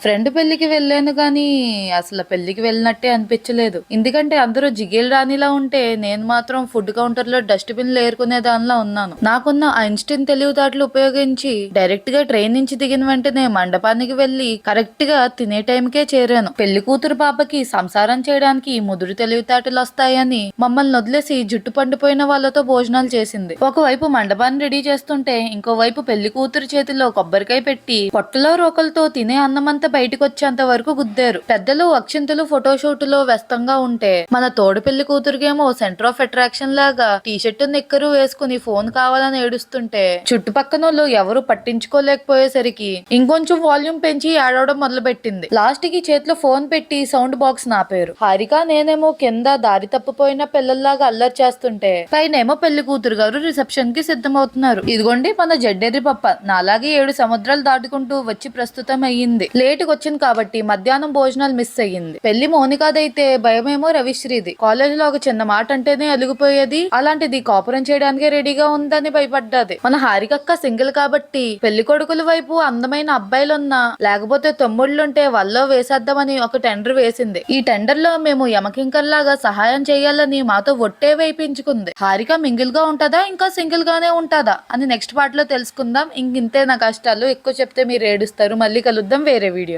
Friend పెళ్లికి వెళ్ళాను గానీ, అసల పెళ్లికి వెళ్ళినట్టే అనిపించలేదు. ఎందుకంటే అందరూ జిగేల్ రాణిలా ఉంటే, నేను మాత్రం ఫుడ్ కౌంటర్‌లో డస్ట్‌బిన్‌లో ఏరుకునే దానిలా ఉన్నాను. నాకున్న ఐన్‌స్టీన్ తెలివితేటలు ఉపయోగించి డైరెక్ట్‌గా ట్రైన్ నుంచి దిగిన వెంటనే మండపానికి వెళ్లి కరెక్ట్‌గా తినే టైంకే చేరాను. పెళ్లి కూతురు పాపకి సంసారం చేయడానికి ముదురు తెలివితేటలొస్తాయని మమ్మల్ని వదిలేసి జుట్టు పండిపోయిన వాళ్ళతో భోజనాలు చేసింది. ఒకవైపు మండపాన్ని రెడీ చేస్తుంటే, ఇంకోవైపు పెళ్లి కూతురు చేతిలో కొబ్బరికాయ పెట్టి పొట్టలో రోకలతో తినే అన్నమంతా బయటకొచ్చేంత వరకు గుద్దారు. పెద్దలు అక్షింతలు ఫోటోషూటులో వ్యస్తంగా ఉంటే, మన తోడు పెళ్లి కూతురికేమో సెంటర్ ఆఫ్ అట్రాక్షన్ లాగా టీషర్టు నిక్కరు వేసుకుని ఫోన్ కావాలని ఏడుస్తుంటే, చుట్టుపక్కనోళ్ళు ఎవరు పట్టించుకోలేకపోయేసరికి ఇంకొంచెం వాల్యూమ్ పెంచి ఏడవడం మొదలుపెట్టింది. లాస్ట్ కి చేతిలో ఫోన్ పెట్టి సౌండ్ బాక్స్ నాపారు. హారిక నేనేమో కింద దారి తప్పిపోయిన పిల్లల్లాగా అల్లరి చేస్తుంటే, పైనేమో పెళ్లి కూతురు గారు రిసెప్షన్ కి సిద్ధమవుతున్నారు. ఇదిగోండి మన జడ్డెర్రి పప్ప నాలాగే 7 సముద్రాలు దాటుకుంటూ వచ్చి ప్రస్తుతం అయ్యింది. లేటుగా వచ్చింది కాబట్టి మధ్యాహ్నం భోజనాలు మిస్ అయ్యింది. పెళ్లి మోనికాదైతే భయమేమో రవిశ్రీది. కాలేజీలో ఒక చిన్న మాట అంటేనే అలిగిపోయేది, అలాంటిది కాపురం చేయడానికి రెడీగా ఉందని భయపడ్డది. మన హారికక్క సింగిల్ కాబట్టి పెళ్లి కొడుకుల వైపు అందమైన అబ్బాయిలున్నా లేకపోతే తమ్ముళ్ళుంటే వల్లో వేసేద్దామని ఒక టెండర్ వేసింది. ఈ టెండర్ లో మేము యమకింకర్లాగా సహాయం చేయాలని మాతో ఒట్టే వేయించుకుంది. హారిక మింగిల్ గా ఉంటదా ఇంకా సింగిల్ గానే ఉంటదా అని నెక్స్ట్ పార్ట్ లో తెలుసుకుందాం. ఇంతే నా కష్టాలు. ఎక్కువ చెప్తే మీరు ఏడుస్తారు. మళ్ళీ కలుద్దాం వేరే వీడియో.